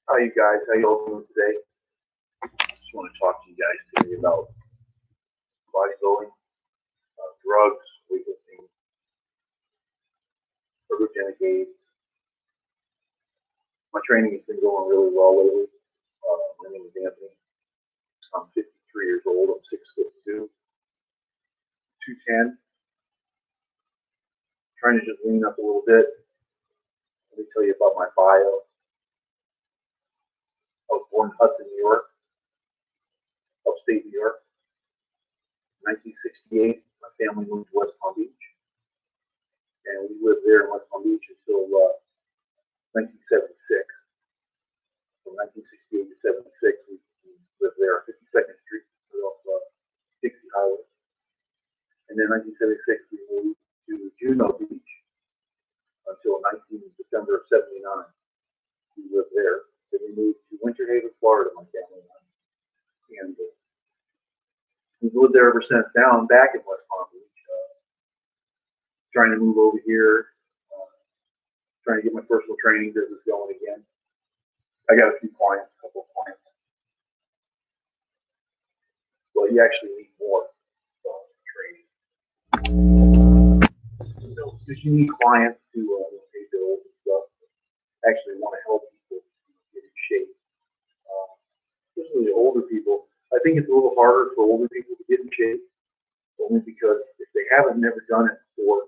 Hi, you guys. How you all doing today? Just want to talk to you guys today about bodybuilding, drugs, weightlifting, ergogenic aids. My training has been going really well lately. My name is Anthony. I'm 53 years old. I'm 6'2", 210. Trying to just lean up a little bit. Let me tell you about my bio. I was born in Hudson, New York, upstate New York. 1968, my family moved to West Palm Beach, and we lived there in West Palm Beach until 1976. From 1968 to 76, we lived there on 52nd Street, off Dixie Highway. And then 1976, we moved to Juno Beach until December of 79. We lived there. Then we moved to Winter Haven, Florida, my family and I. And we've lived there ever since. Now I'm back in West Palm Beach, trying to move over here, trying to get my personal training business going again. I got a few clients, a couple of clients. Well, you actually need more training. Because you need clients to pay bills and stuff. Actually want to help people get in shape. Especially the older people. I think it's a little harder for older people to get in shape, only because if they haven't never done it before,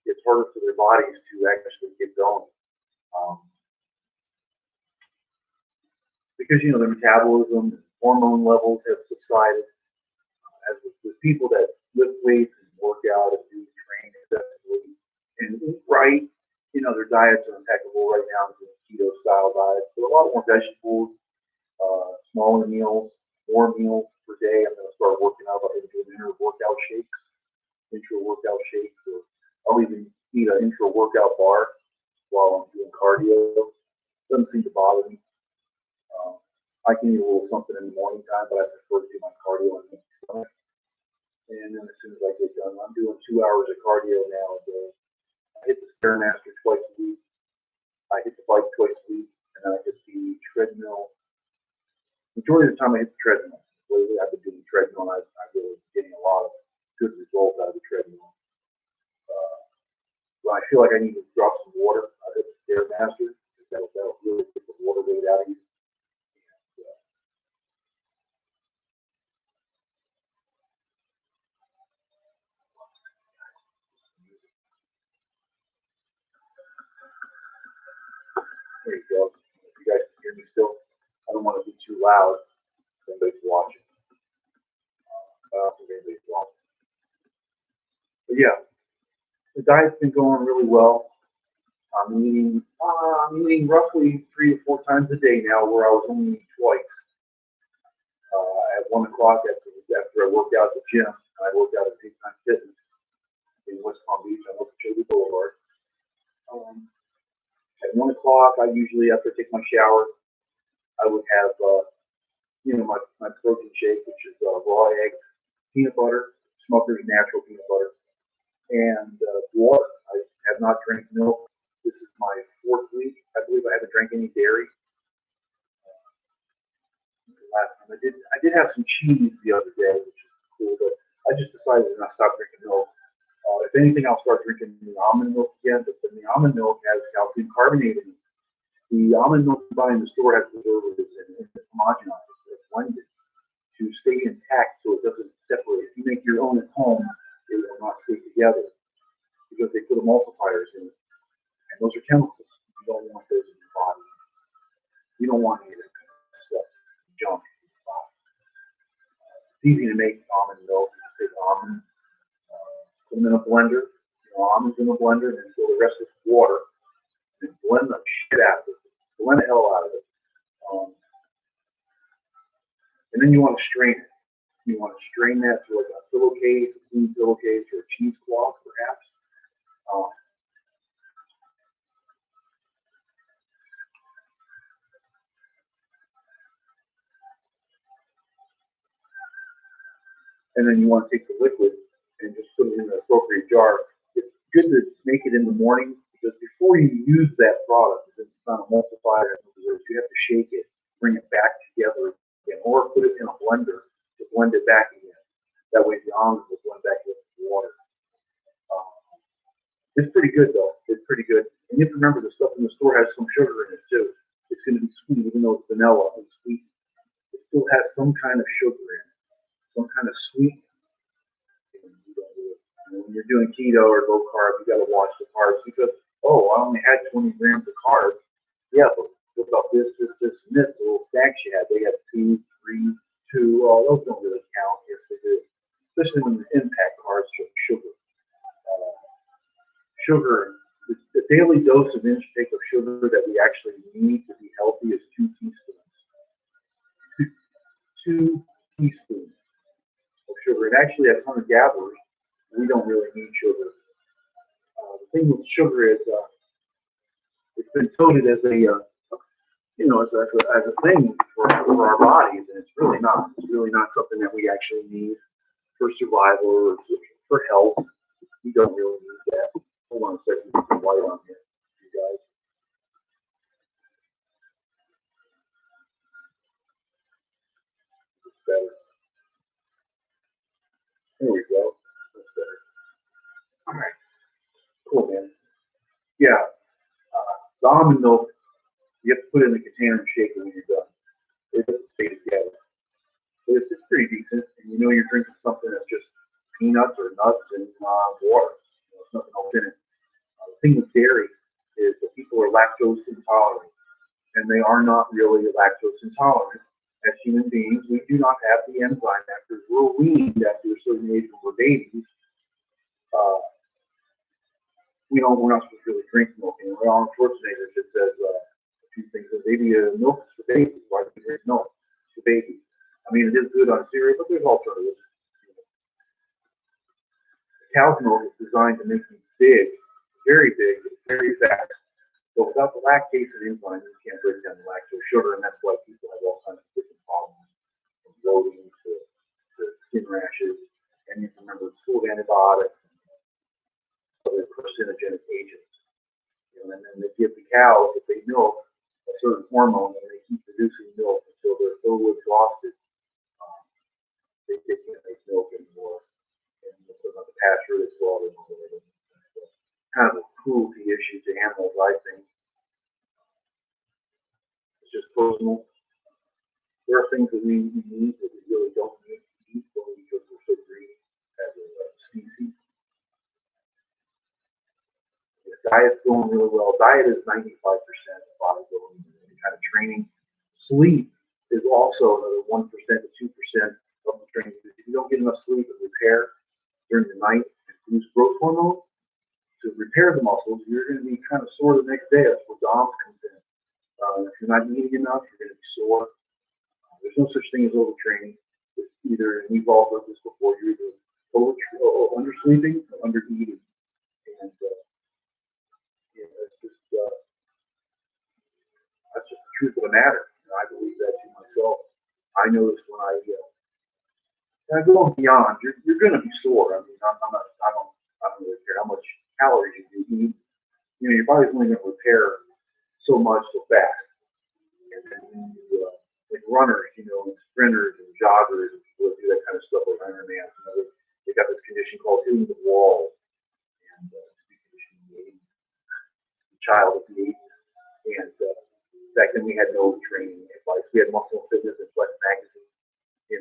it's harder for their bodies to actually get going. Because their metabolism and hormone levels have subsided. As with people that lift weights and work out and do training excessively and eat right, their diets are impeccable right now, doing keto style diets. So a lot more vegetables, smaller meals, more meals per day. I'm going to start working out. I'm going to do intra-workout shakes. Or I'll even eat an intra-workout bar while I'm doing cardio. Doesn't seem to bother me. I can eat a little something in the morning time, but I prefer to do my cardio on the stomach. And then as soon as I get done, I'm doing 2 hours of cardio now a day. I hit the Stairmaster twice a week. I hit the bike twice a week, and then I hit the treadmill. Majority of the time I hit the treadmill. Lately I've been doing treadmill, and I've really been getting a lot of good results out of the treadmill. When I feel like I need to drop some water, I hit the Stairmaster. That'll really get the water weight out of you. There you go. If you guys can hear me still, I don't want to be too loud. Anybody's watching. I don't think anybody's watching. But yeah, the diet's been going really well. I'm eating roughly 3 to 4 times a day now, where I was only eating twice. At 1 o'clock after I worked out at the gym, and I worked out at Big Time Fitness in West Palm Beach on Okeechobee Boulevard. At 1 o'clock, I usually, after I take my shower, I would have, my protein shake, which is raw eggs, peanut butter, Smucker's natural peanut butter, and water. I have not drank milk. This is my 4th week. I believe I haven't drank any dairy. Last time I did have some cheese the other day, which is cool, but I just decided to not stop drinking milk. If anything, I'll start drinking the almond milk again, but then the almond milk has calcium carbonate in it. The almond milk you buy in the store has preservatives and it's homogenized, it's blended to stay intact so it doesn't separate. If you make your own at home, it will not stay together because they put emulsifiers in it. And those are chemicals. You don't want those in your body. You don't want any of that kind of stuff, junk in your body. It's easy to make almond milk. You take almonds, put them in a blender, almonds in a blender, and then fill the rest with water, and blend the shit out of it. Blend the hell out of it. And then you want to strain it. You want to strain that through like a pillowcase, a clean pillowcase, or a cheesecloth, perhaps. And then you want to take the liquid and just put it in the appropriate jar. It's good to make it in the morning because before you use that product, it's not emulsified and is you have to shake it, bring it back together again, or put it in a blender to blend it back again. That way the almonds will blend back with the water. It's pretty good though. It's pretty good. And you have to remember the stuff in the store has some sugar in it too. It's going to be sweet, even though it's vanilla and sweet. It still has some kind of sugar in it, some kind of sweet. When you're doing keto or low carb, you got to watch the carbs because, oh, I only had 20 grams of carbs. Yeah, but what about this, and this? The little snacks you had, they had 2, 3, 2. Oh, those don't really count. Yes, they do. Especially when the impact carbs are sugar. Sugar, the daily dose of intake of sugar that we actually need to be healthy is 2 teaspoons. 2 teaspoons of sugar. And actually, as hunter-gatherers, we don't really need sugar. The thing with sugar is it's been touted as a as a thing for our bodies, and it's really not. It's really not something that we actually need for survival or for health. We don't really need that. Hold on a second, get some light on here, you guys. It's better. There we go. That's better. All right. Cool, man. Yeah. The almond milk, you have to put it in the container and shake it when you're done. It doesn't stay together. It's pretty decent, and you know you're drinking something that's just peanuts or nuts and water. There's nothing else in it. The thing with dairy is that people are lactose intolerant, and they are not really lactose intolerant. As human beings, we do not have the enzyme after we're weaned after a certain age when we're babies. We're not supposed to really drink milk. And Arnold Schwarzenegger just says a few things. Maybe milk is for babies. Why do you drink milk? It's for babies. I mean, it is good on cereal, but there's alternatives. Cow's milk is designed to make you big, very fast. So without the lactase and enzymes, you can't break down the lactose sugar, and that's why people have all kinds of different problems, from bloating to skin rashes. And you can remember it's full of antibiotics and other carcinogenic agents. And then they give the cow, if they milk, a certain hormone, and they keep producing milk until they're so exhausted, they can't make milk anymore. And they put them on the pasture, they slaughter them. Kind of a cruelty issue to animals, I think. It's just personal. There are things that we need that we really don't need to eat because we're so greedy as a species. The diet's going really well. Diet is 95% of bodybuilding and any kind of training. Sleep is also another 1% to 2% of the training. If you don't get enough sleep and repair during the night and produce growth hormone to repair the muscles, you're going to be kind of sore the next day. That's where DOMS comes in. If you're not eating enough, you're going to be sore. There's no such thing as overtraining. It's either, and we've all heard this before, you're either undersleeping or undereating. And that's just the truth of the matter. I believe that to myself. I notice when I go beyond, you're going to be sore. I mean, I don't really care how much calories you eat. Your body's only going to repair so much so fast. And then like runners, and sprinters and joggers and people that do that kind of stuff like Ironman, they got this condition called hitting the wall. And child of the 80s. And back then we had no training advice. We had Muscle Fitness and Flex magazine,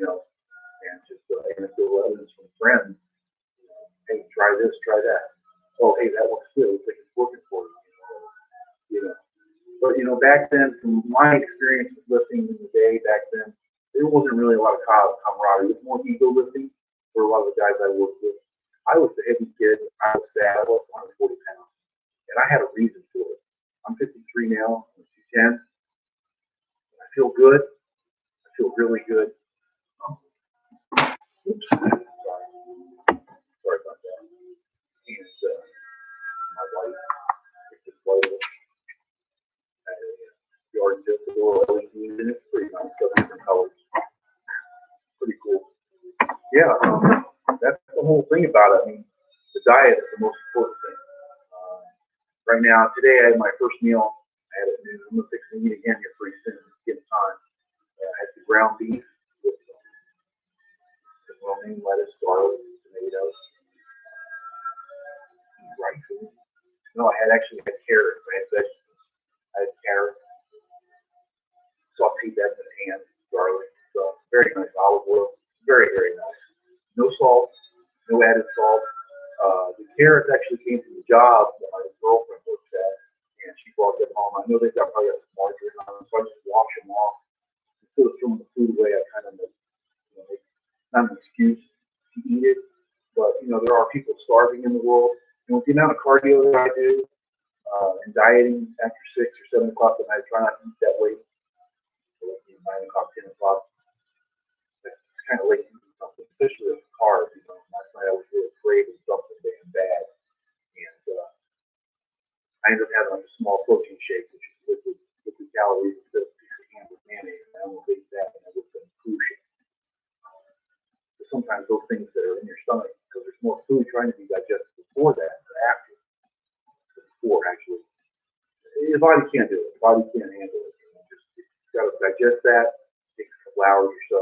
and just anecdotal evidence from friends. Hey, try this, try that. Oh, hey, that looks good. Looks like it's working for you. But back then, from my experience with lifting in the day back then, there wasn't really a lot of camaraderie. It was more ego lifting for a lot of the guys I worked with. I was the heavy kid. I was fat. I was 140 pounds. And I had a reason for it. I'm 53 now. I'm 210. I feel good. I feel really good. Oops. Sorry about that. And my wife picked this light up. Yard sales, the little LEDs in it. Pretty nice. Got different colors. Pretty cool. Yeah, that's the whole thing about it. I mean, the diet is the most important thing. Right now, today I had my first meal. I had it at noon. I'm going to fix to eat again here pretty ground beef with some romaine lettuce, garlic, tomatoes, rice. No, I had actually had carrots. I had vegetables. I had carrots, sauteed that in the pan, garlic, stuff. Very nice olive oil. Very, very nice. No salt, no added salt. The carrots actually came from the job that my girlfriend works at, and she brought them home. I know they've got probably got some margarine on them, so I just wash them off. Instead of throwing the food away, I kind of make, make not an excuse to eat it, but there are people starving in the world. And with the amount of cardio that I do, and dieting after 6 or 7 o'clock at night, I try not to eat that late. So like 9 o'clock, 10 o'clock. It's kind of late to eat something, especially with carbs. Last night I was really craving something damn bad, and I ended up having like a small protein shake, which is liquid calories instead of a piece of ham with mayonnaise. And I almost ate that, and I looked at crucial. But sometimes those things that are in your stomach, because there's more food trying to be digested before that or after. Before actually, the body can't do it. The body can't handle it. You've got to digest that. It takes a couple hours or so,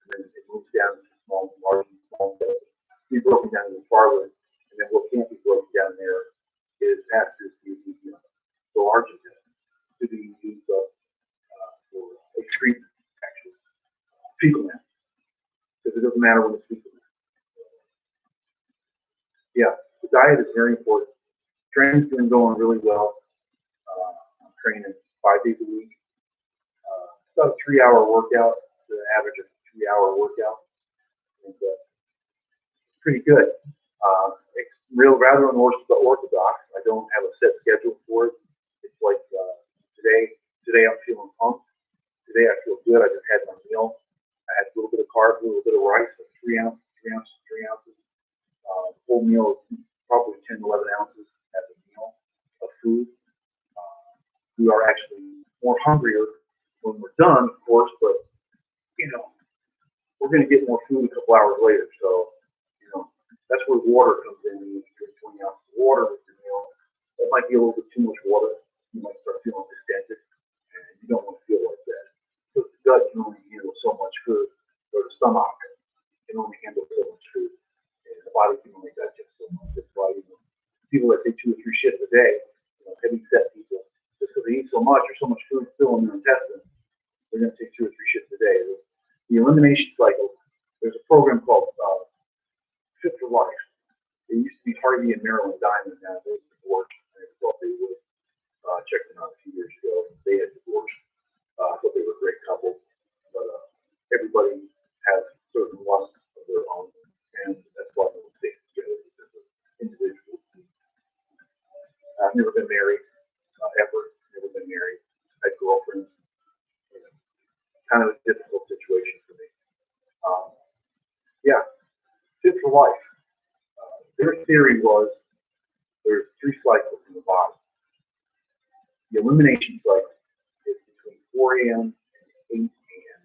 and then it moves down to small margins, small intestine. Be broken down even farther, and then what can't be broken down there is passed through the large intestine to be used for excrement, actually, fecal matter, because it doesn't matter when it's fecal matter. Yeah, the diet is very important. Training's been going really well. I'm training 5 days a week. It's about a 3-hour workout, the average of a 3-hour workout. And, pretty good. It's rather unorthodox. I don't have a set schedule for it. It's like today I'm feeling pumped. Today I feel good. I just had my meal. I had a little bit of carbs, a little bit of rice, 3 ounces, 3 ounces, 3 ounces. The whole meal is probably 10 to 11 ounces as a meal of food. We are actually more hungrier when we're done, of course, but we're going to get more food a couple hours later. So that's where water comes in. You drink 20 ounces of water with your meal. That might be a little bit too much water. You might start feeling distended, and you don't want to feel like that. Because the gut can only handle so much food, or the stomach can only handle so much food, and the body can only digest so much. That's why people that take 2 or 3 shifts a day, heavy set people, just because they eat so much or so much food still in their intestine, they're going to take 2 or 3 shifts a day. The elimination cycle, there's a program called Fit for Life. It used to be Harvey and Marilyn Diamond. Now they're divorced. I thought they would. Checked them out a few years ago. They had divorced. I thought they were a great couple. But everybody has certain lusts of their own, and that's why they stay together because of individual needs. I've never been married, ever. Never been married. I had girlfriends. Kind of a difficult situation for me. Yeah, Fit for Life. Their theory was there's 3 cycles in the body. The elimination cycle is between 4 a.m. and 8 a.m.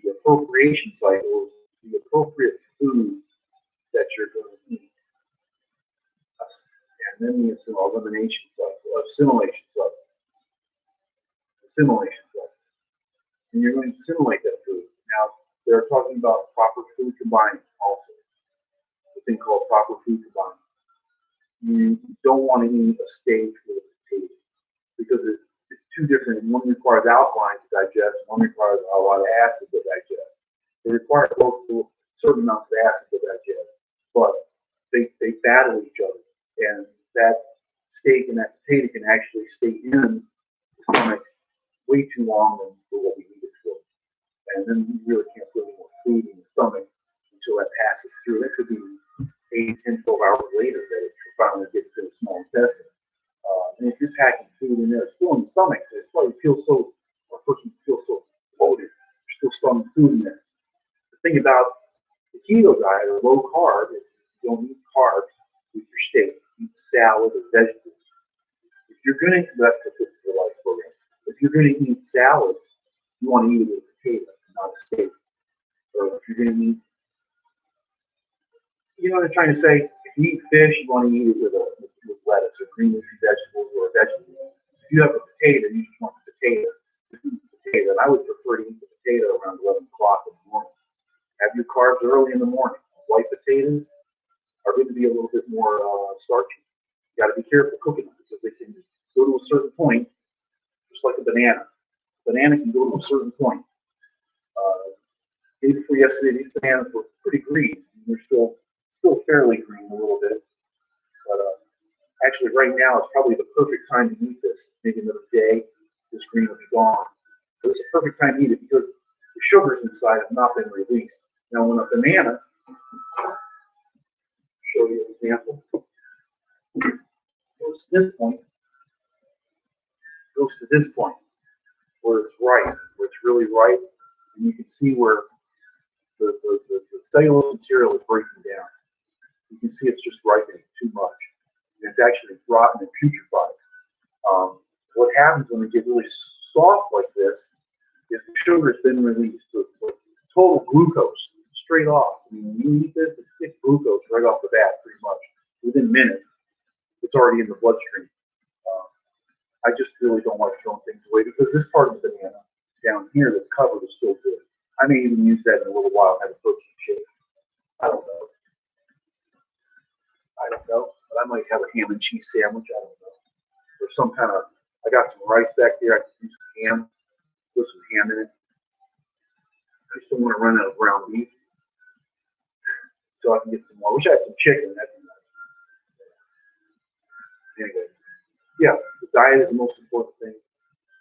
The appropriation cycle is the appropriate foods that you're going to eat. And then the elimination cycle, assimilation cycle. Assimilation cycle. And you're going to assimilate that food. Now, they're talking about proper food combining also. The thing called proper food combining. You don't want to eat a steak with a potato because it's 2 different. One requires alkaline to digest, one requires a lot of acid to digest. They require both certain amounts of acid to digest, but they battle each other. And that steak and that potato can actually stay in the stomach way too long for what we need it for. And then we really can't put any more food in the stomach until that passes through. That could be 8, 10, 12 hours later that it finally gets to the small intestine. And if you're packing food in there, it's still in the stomach. That's why you feel so, a person feels so bloated. There's still some food in there. The thing about the keto diet or low carb is you don't eat carbs with your steak. You eat salad or vegetables. If you're going to, that's the Fit for Life program. If you're going to eat salads, you want to eat it with a potato, not a steak. Or if you're going to eat, you know what I'm trying to say? If you eat fish, you want to eat it with lettuce or green leafy vegetables or a vegetable. If you have a potato, you just want the potato. Just eat the potato. And I would prefer to eat the potato around 11 o'clock in the morning. Have your carbs early in the morning. White potatoes are going to be a little bit more starchy. You got to be careful cooking them because they can go to a certain point, just like a banana. Banana can go to a certain point. Day before yesterday, these bananas were pretty green. They're still fairly green a little bit, but actually right now is probably the perfect time to eat this. Maybe another day, this green will be gone. But it's a perfect time to eat it because the sugars inside have not been released. Now, when a banana, show you an example, goes to this point, goes to this point, where it's ripe, where it's really ripe, and you can see where the cellulose material is breaking down. You can see it's just ripening too much. And it's actually rotten and putrefied. What happens when they get really soft like this is the sugar has been released. So it's like total glucose, straight off. I mean, when you eat this, it's glucose right off the bat, pretty much. Within minutes, it's already in the bloodstream. I just really don't like throwing things away because this part of the banana down here that's covered is still good. I may even use that in a little while and have a protein shake. I don't know. But I might have a ham and cheese sandwich. I don't know. Or some kind of, I got some rice back there. I can use some ham. Put some ham in it. I just don't want to run out of ground beef. So I can get some more. I wish I had some chicken. That'd be nice. Anyway. Yeah, the diet is the most important thing.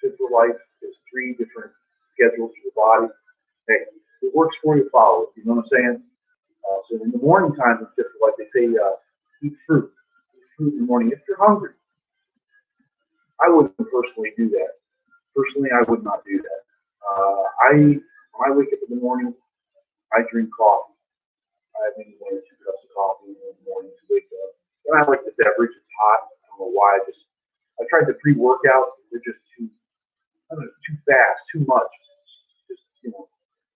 Fit for Life, there's 3 different schedules for your body. Hey, if it works for you, follow it. You know what I'm saying? So in the morning times in Fit for Life, they say eat fruit. Eat fruit in the morning if you're hungry. I wouldn't personally do that. Personally, I would not do that. When I wake up in the morning, I drink coffee. I have maybe 1 or 2 cups of coffee in the morning to wake up. And I like the beverage. It's hot. I don't know why. I tried the pre-workouts. They're just too fast, too much.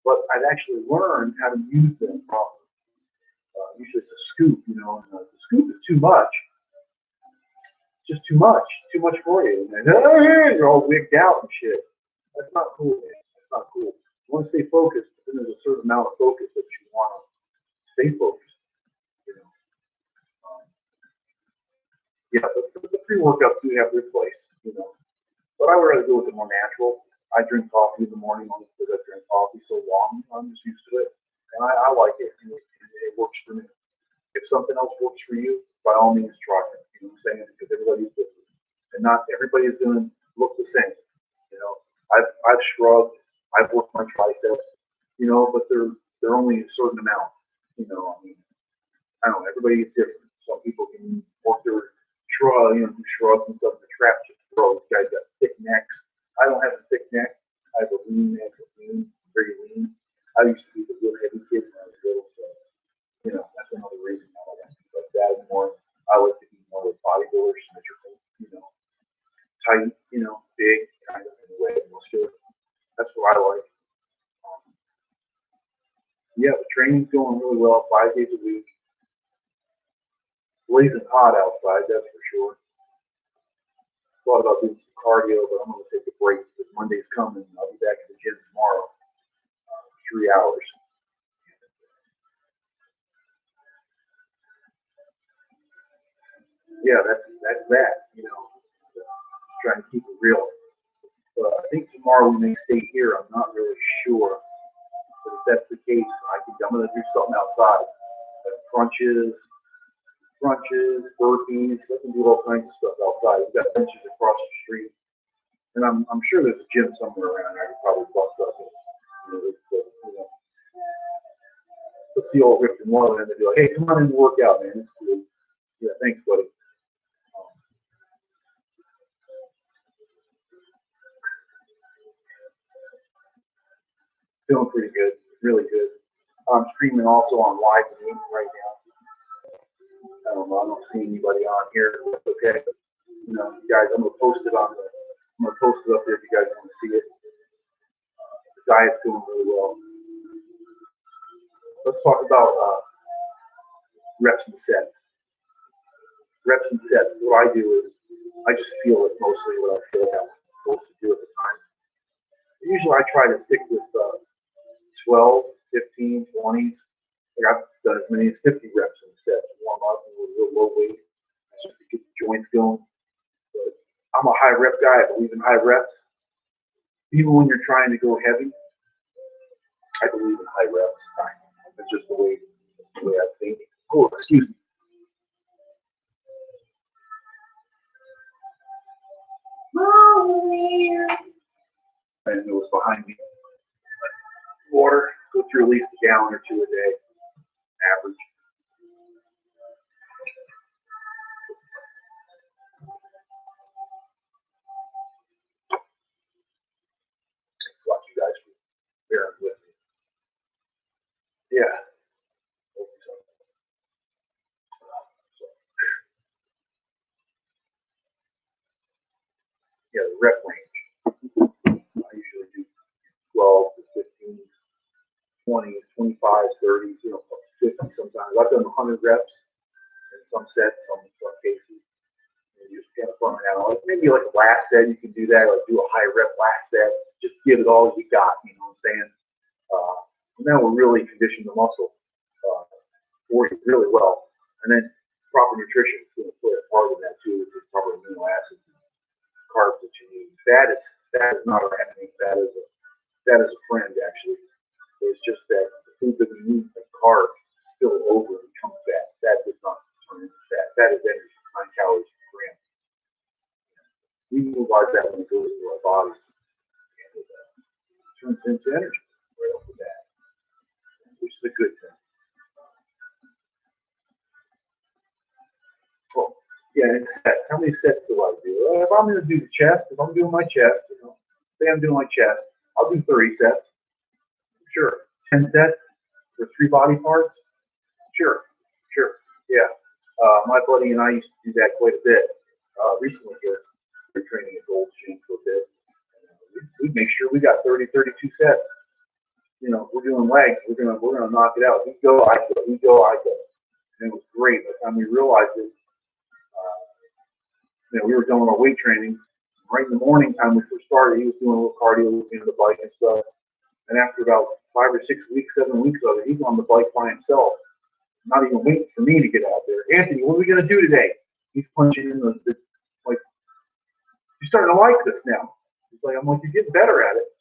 But I've actually learned how to use them properly. Usually it's a scoop, and the scoop is too much. Just too much for you. And you're all wigged out and shit. That's not cool, man. That's not cool. You want to stay focused, but then there's a certain amount of focus that you want to stay focused. Yeah, the pre-workouts do have their place, But I would rather go with the more natural. I drink coffee in the morning only because I drink coffee so long. I'm just used to it. And I like it. It works for me. If something else works for you, by all means, try it. You know what I'm saying? Because everybody's different. And not everybody is going to look the same. I've shrugged. I've worked my triceps, but they're only a certain amount. I don't know. Everybody is different. Some people can work their shrug, do shrugs and stuff. The trap just throw. These guys got thick necks. I don't have a thick neck. I have a lean neck, very lean. I used to be a real heavy kid when I was little, so that's another reason I don't want to be like that anymore. I like to be more like bodybuilders, symmetrical, tight, big, kind of in a way, muscular. That's what I like. Yeah, the training's going really well, 5 days a week. Blazing hot outside, that's for sure. Thought about doing some cardio, but I'm going to take a break because Monday's coming. I'll be back at the gym tomorrow, 3 hours. Yeah, that's that. Trying to keep it real. I think tomorrow we may stay here. I'm not really sure, but if that's the case, I'm going to do something outside. Crunches, burpees. I can do all kinds of stuff outside. We've got benches across the street, and I'm sure there's a gym somewhere around. I could probably bust up it. Let's see old Rick and Marlon, and they'd be like, "Hey, come on in and work out, man. It's cool." Yeah, thanks, buddy. Feeling pretty good, really good. I'm streaming also on live right now. I don't know. I don't see anybody on here. That's okay. You guys, I'm gonna post it up there if you guys want to see it. The diet's doing really well. Let's talk about reps and sets. Reps and sets. What I do is I just feel it mostly what I feel like I'm supposed to do at the time. usually I try to stick with 12, 15, 20s. Like I've done as many as 50 reps in a set to warm up with real low weight, just to get the joints going. But I'm a high rep guy. I believe in high reps. Even when you're trying to go heavy, I believe in high reps. That's just the way I think. Oh, excuse me. I didn't know it was behind me. Water, go through at least a gallon or two a day, average. Thanks a lot, you guys, for bearing with me. Yeah. Yeah, the rep range. I usually do 12 to 15, 20s, 25s, 30s, 50 sometimes. I've done 100 reps in some sets, some cases. And you just kind of burn out. Like maybe like a last set, you can do that. Like do a high rep last set. Just give it all you got. You know what I'm saying? And that will really condition the muscle for you really well. And then proper nutrition is going to play a part in that too. With proper amino acids, and carbs that you need. That is not our enemy. That is a friend actually. It's just that the food that we need, like carbs, spill over and become fat. That does not turn into fat. That is energy, 9 calories per gram. We utilize that when it goes into our bodies, and it turns into energy right off the bat, which is a good thing. Well, yeah, it's sets. How many sets do I do? If I'm going to do the chest, if I'm doing my chest, say I'm doing my chest, I'll do 30 sets. Sure. 10 sets for 3 body parts? Sure. Yeah. My buddy and I used to do that quite a bit. Recently here, we're training at Gold Chain for a bit. We'd make sure we got 30, 32 sets. We're doing legs. We're gonna knock it out. We go, I go. We go, I go. And it was great. By the time we realized it, we were doing our weight training. Right in the morning time we first started, he was doing a little cardio, looking at the bike and stuff. And after about 5 or 6 weeks, 7 weeks of it, he's on the bike by himself, not even waiting for me to get out there. Anthony, what are we going to do today? He's punching in the like, you're starting to like this now. He's like, I'm like, you're getting better at it.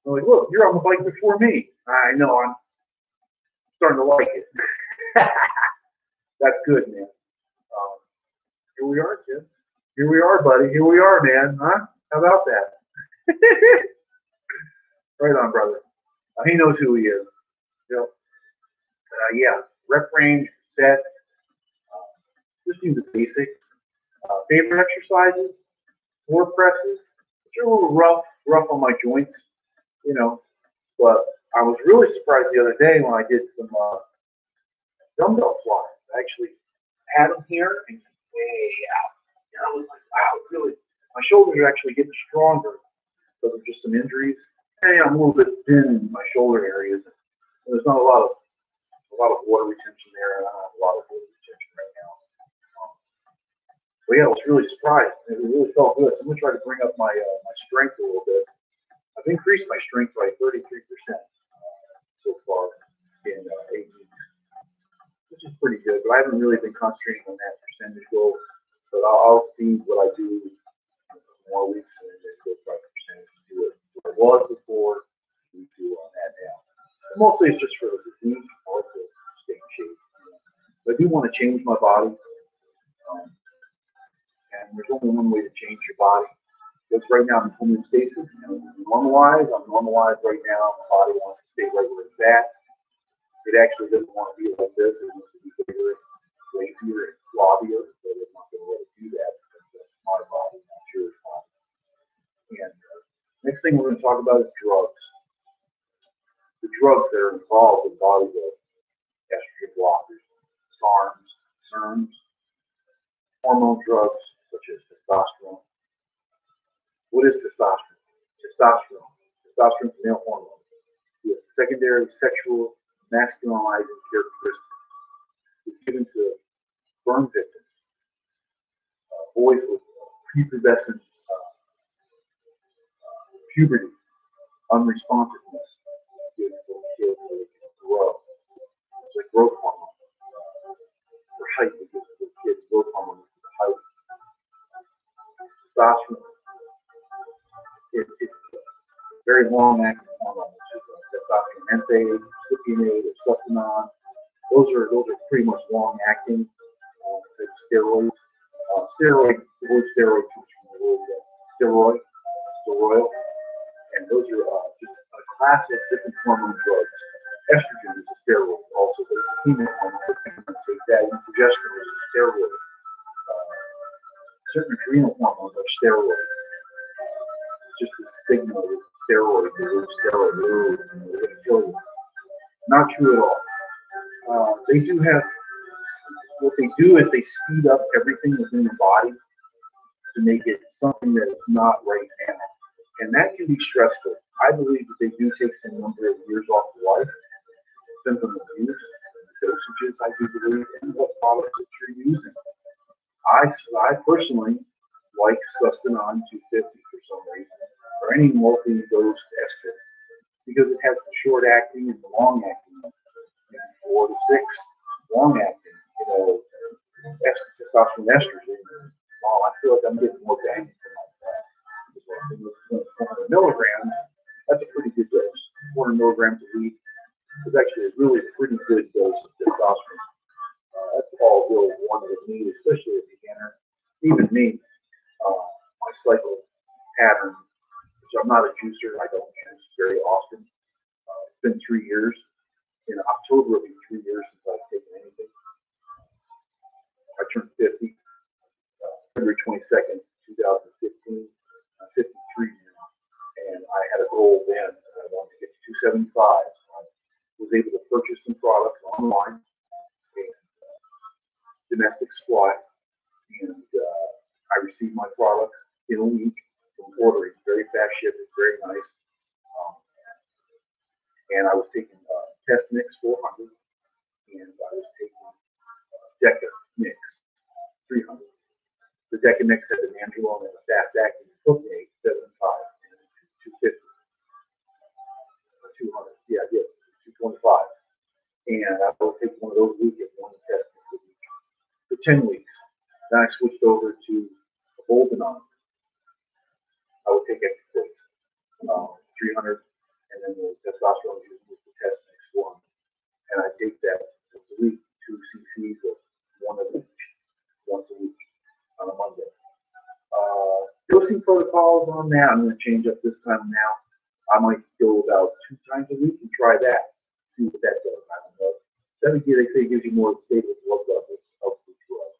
I'm like, look, you're on the bike before me. I know, I'm starting to like it. That's good, man. Here we are, Jim. Here we are, buddy. Here we are, man. Huh? How about that? Right on, brother. He knows who he is. Yeah, rep range, sets, just do the basics. Favorite exercises, floor presses, which are a little rough on my joints, but I was really surprised the other day when I did some dumbbell flies. I actually had them here and way out. And I was like, wow, really, my shoulders are actually getting stronger because of just some injuries. And I'm a little bit thin in my shoulder areas. There's not a lot of water retention there, and I don't have a lot of water retention right now. But yeah, I was really surprised. It really felt good. So I'm gonna try to bring up my strength a little bit. I've increased my strength by 33% so far in 8 weeks, which is pretty good. But I haven't really been concentrating on that percentage goal. But I'll see what I do in more weeks and then go by percentage and see what I was before. We do on that now. And mostly it's just for the physique, or to stay in shape. But I do want to change my body, and there's only one way to change your body. Because right now I'm in homeostasis. I'm normalized right now. My body wants to stay right where it's at. It actually doesn't want to be like this. It wants to be bigger, lazier, and slobbier. But it's not going to let it do that because that's my body, not your body. And next thing we're going to talk about is drugs. The drugs that are involved in bodybuilding, estrogen blockers, SERMs, hormone drugs such as testosterone. What is testosterone? Testosterone is male hormone. The secondary sexual masculinizing characteristics. It's given to burn victims, boys with prepubescent puberty, Unresponsiveness gives little kids so they can grow. It's like growth hormone. For height, it gives little kids growth hormone for the height. Testosterone. It's a very long-acting hormone, which is testosterone menthate, cypionate, or sustanon. Those are pretty much long-acting steroids. Steroids, the word steroid comes from the word steroid, and those are just a class of different hormone drugs. Estrogen is a steroid also, but it's a female hormone. Take that. And progesterone is a steroid. Certain adrenal hormones are steroids. It's just a stigma with steroids, the word steroid, they're going to kill you. Not true at all. They do have, what they do is they speed up everything within the body to make it something that is not right now. And that can be stressful. I believe that they do take some number of years off of life, depends on the use, the dosages, I do believe, and what products that you're using. I personally like Sustanon 250 for some reason, or any multi-dose ester, because it has the short acting and the long acting, 4 to 6 long acting, testosterone estrogen. Well, I feel like I'm getting more bang for my buck. 400 milligrams, that's a pretty good dose. 400 milligrams a week is actually a really pretty good dose of testosterone. That's all really one would need, especially a beginner. Even me, my cycle pattern, which I'm not a juicer, I don't juice very often. It's been 3 years. In October, it'll be 3 years since I've taken anything. I turned 50, February 22nd, 2015. I'm 53 now, and I had a goal then. I wanted to get to 275. I was able to purchase some products online, and domestic supply, and I received my products in a week from ordering. Very fast shipping, very nice. And I was taking Test Mix 400, and I was taking Deca Mix 300. The Deca Mix had an Androlone and a fast acting propionate 75 and 250. 200, yeah, yes, 225. And I will take one of those a week at one test mix a week for 10 weeks. Then I switched over to a Boldenon. I would take extra plates, 300, and then the testosterone was the test mix 1. And I take that once a week, 2 cc's of one of each, once a week on a Monday. Dosing protocols on that, I'm going to change up this time now. I might go about 2 times a week and try that, see what that does. I don't know. That would give, they say, gives you more stable blood levels of the drug,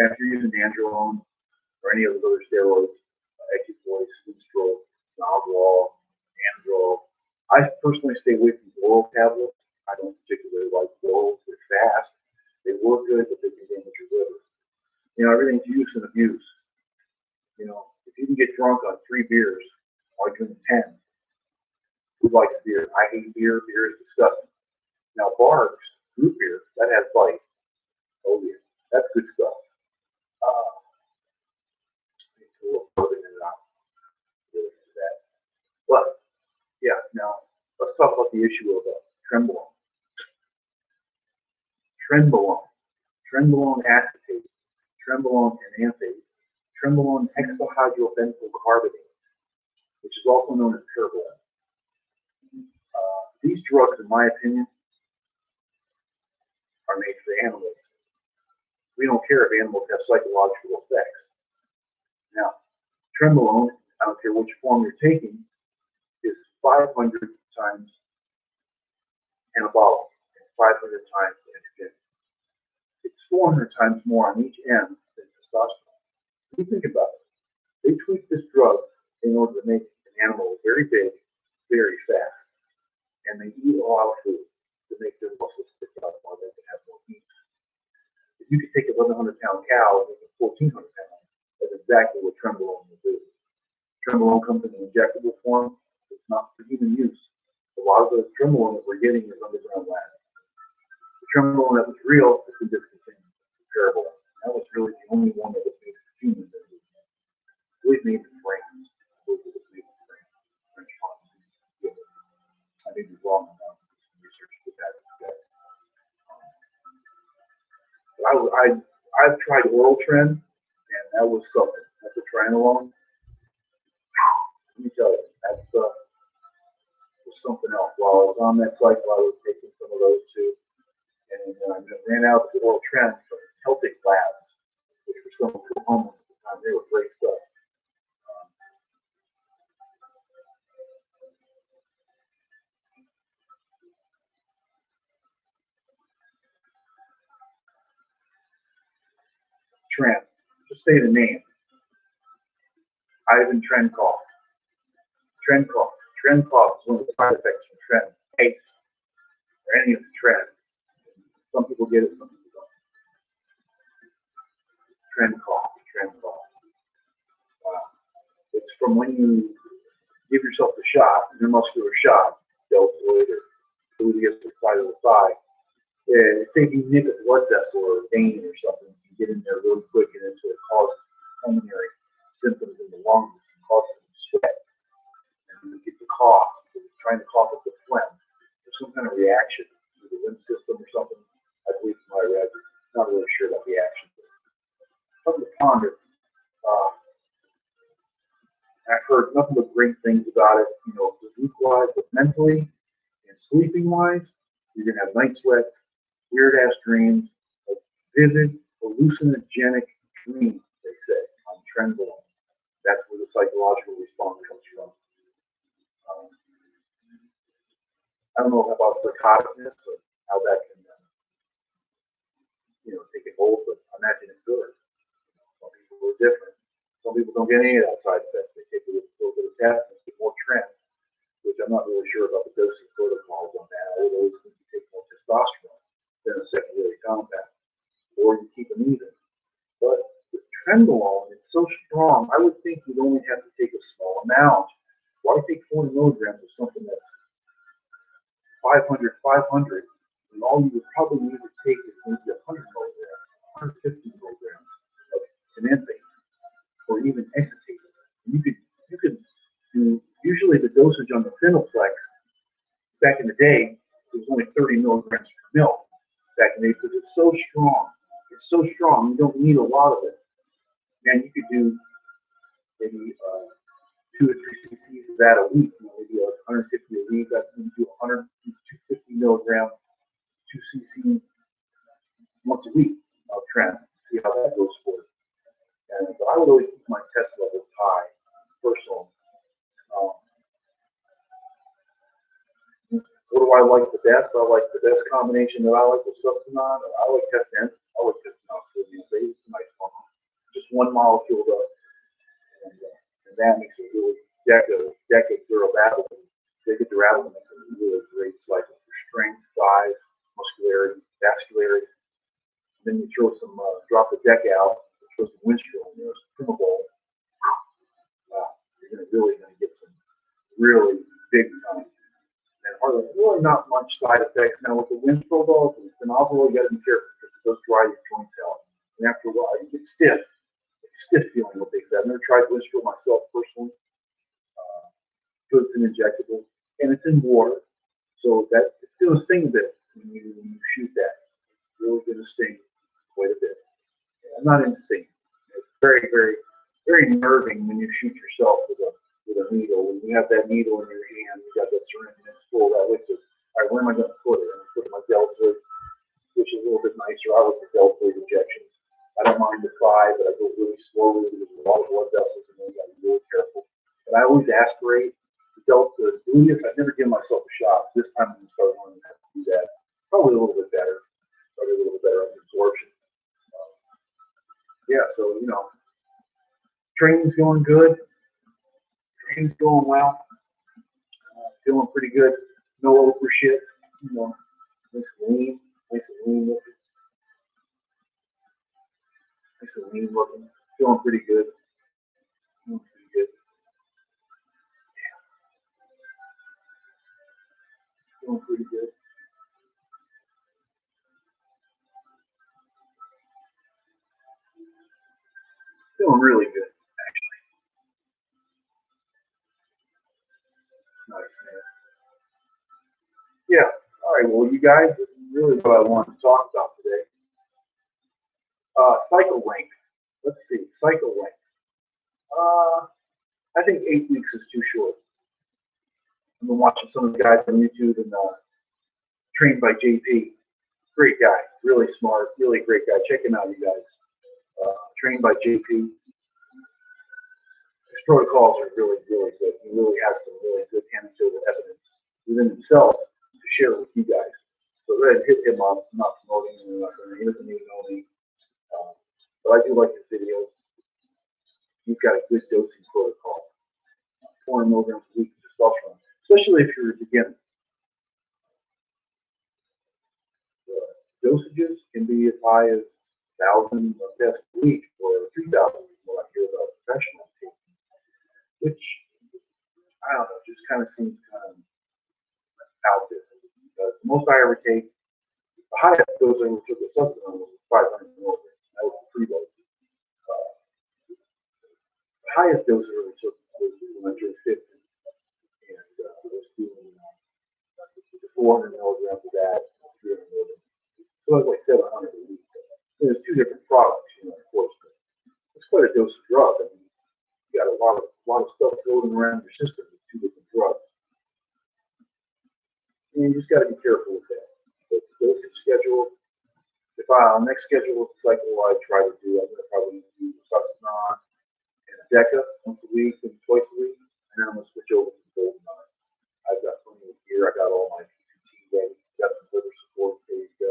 and if you're using Androlone or any of those other steroids, Equipoise, Winstrol, Nalgol, Androl, I personally stay away from oral tablets. I don't particularly like orals. They're fast. They work good, but they can damage your liver. Everything's use and abuse. If you can get drunk on 3 beers while you're drinking 10, who likes beer? I hate beer. Beer is disgusting. Now, bars, root beer, that has bite. Oh, yeah. That's good stuff. But, yeah, now, let's talk about the issue of Trenbolone. Trenbolone acetate, Trenbolone enanthase, Trenbolone hexahydrobenzyl carbonate, which is also known as Parabolone. These drugs, in my opinion, are made for animals. We don't care if animals have psychological effects. Now, Trenbolone, I don't care which form you're taking, is 500 times anabolic and 500 times estrogen. It's 400 times more on each end than testosterone. When you think about it, they tweak this drug in order to make an animal very big, very fast, and they eat a lot of food to make their muscles stick out more. They can have more meat. If you could take a 1,100-pound cow and make it 1,400 pounds, that's exactly what Trenbolone will do. Trenbolone comes in an injectable form. It's not for human use. A lot of the Trenbolone that we're getting is underground lab. The Trenbolone that was real has been discontinued. Terrible. That was really the only one that was made for humans. It was made in France. It was made in tried oral trend, and that was something. After trying alone, let me tell you, that's was something else. While I was on that cycle, I was taking some of those too, and I ran out of the oral trend from Celtic Labs, which were some of the homeless at the time. They were great stuff. Trend. Just say the name. Ivan Trenkov. Trenkov. Trenkov is one of the side effects from trend. Pace. Or any of the trends. Some people get it, some people don't. Trenkov. Trenkov. It's from when you give yourself a shot, neuromuscular shot, deltoid or gluteus or side of the thigh. Yeah, say you nick a blood vessel or a vein or something, you get in there really quick and it causes pulmonary symptoms in the lungs, and causes them to sweat, and you get the cough, you're trying to cough up the phlegm. There's some kind of reaction to the lymph system or something. I believe from what I read, not really sure about the action. Something to ponder. I've heard nothing but great things about it, physique-wise, but mentally and sleeping-wise, you're going to have night sweats, weird-ass dreams, like vivid, hallucinogenic dreams, they say, on Trenbolone. That's where the psychological response comes from. I don't know about psychoticness or how that can, take a hold, but I imagine it's good. Some people are different. Some people don't get any of that side effect. They take a little bit of test and get more trend, which I'm not really sure about the dosing protocols on that. I would always think you take more testosterone than a secondary compound, or you keep them even. But with Trenbolone, it's so strong, I would think you'd only have to take a small amount. Why take 40 milligrams of something that's 500, and all you would probably need to take is maybe 100 milligrams, 150 milligrams of phenantine, or even acetate. You could do, usually the dosage on the Phenoplex back in the day, it was only 30 milligrams per mil back in the day, because it's so strong. It's so strong, you don't need a lot of it. And you could do maybe 2 or 3 cc's of that a week, maybe 150 a week. That's when you do 250 milligram, 2 cc once a week of trend. See how that goes for you. And I would always keep my test levels high, personally. What do I like the best? I like the best combination that I like with Sustanon. I like Testosterone. I like Testosterone these days. It's a nice one. Just one molecule though, and that makes a really decade durability. Durability makes a really great cycle for strength, size, muscularity, vascularity. Then you throw some, drop the deck out, throw some windshield in there, some Primabol. You're really going to get some really big time. And really not much side effects. Now with the windshield though, with phenobarbital, you got to be careful because it does dry your joints out. And after a while, you get stiff. Stiff feeling, what they said. I've never tried windshield myself personally. So it's an injectable, and it's in water, so that it's going to sting a bit when you shoot that. It's really going to sting quite a bit. I'm not into stinging. It's very, very, very nerving when you shoot yourself with a needle. When you have that needle in your hand, you got that syringe and it's full of that liquid. All right, where am I going to put it? I'm going to put it in my deltoid, which is a little bit nicer. I like the deltoid injections. I don't mind the 5, but I go really slowly because there's a lot of blood vessels and then you got to be really careful. But I always aspirate. The gluteus, I never give myself a shot. This time I'm going to start learning how to do that. Probably a little bit better. Probably a little better absorption. Yeah, so, training's going good. Training's going well. Feeling pretty good. No over shit. Nice and lean. Nice and lean looking. Nice and lean looking. Feeling pretty good. Feeling pretty good. Feeling pretty good. Feeling really good, actually. Nice, man. Yeah. All right. Well, you guys, this is really what I wanted to talk about today. Cycle length. Let's see. Cycle length. I think 8 weeks is too short. I've been watching some of the guys on YouTube and trained by JP. Great guy, really smart, really great guy. Check him out, you guys. Trained by JP. His protocols are really, really good. He really has some really good anecdotal evidence within himself to share with you guys. So go ahead and hit him up. I'm not promoting him, he doesn't even know me. But I do like his videos. He's got a good dosing protocol. 400 milligrams a week of testosterone, especially if you're a beginner. Dosages can be as high as 1,000 tests a week or 2,000 when I hear about professionals taking, which I don't know, just kind of seems kind of out there. Because the most I ever take, the highest dose I ever took of supplement was 500 milligrams. That was a preload. The highest dose I ever took was when I turned 50, and I was doing 400 milligrams of that, 300 milligrams. So it's like 700 a week. There's two different products, of course, but it's quite a dose of drug. I mean, you got a lot of stuff floating around your system with two different drugs. And you just got to be careful with that. But the dosage schedule, if I next schedule cycle I try to do, I'm going to probably do Sustanon and a Deca once a week and twice a week, and then I'm going to switch over to Golden Nine. I've got plenty of gear. I got all my PCT ready. Got some liver support ready to go.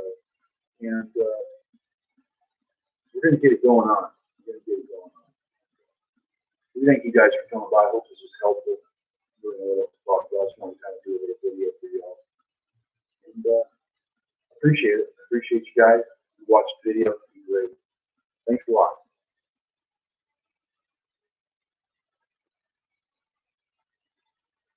And we're going to get it going on. We thank you guys for coming by. I hope this was helpful. I just wanted to kind of do a little video for y'all. And appreciate it. I appreciate you guys who watched the video. It's been great. Thanks a lot.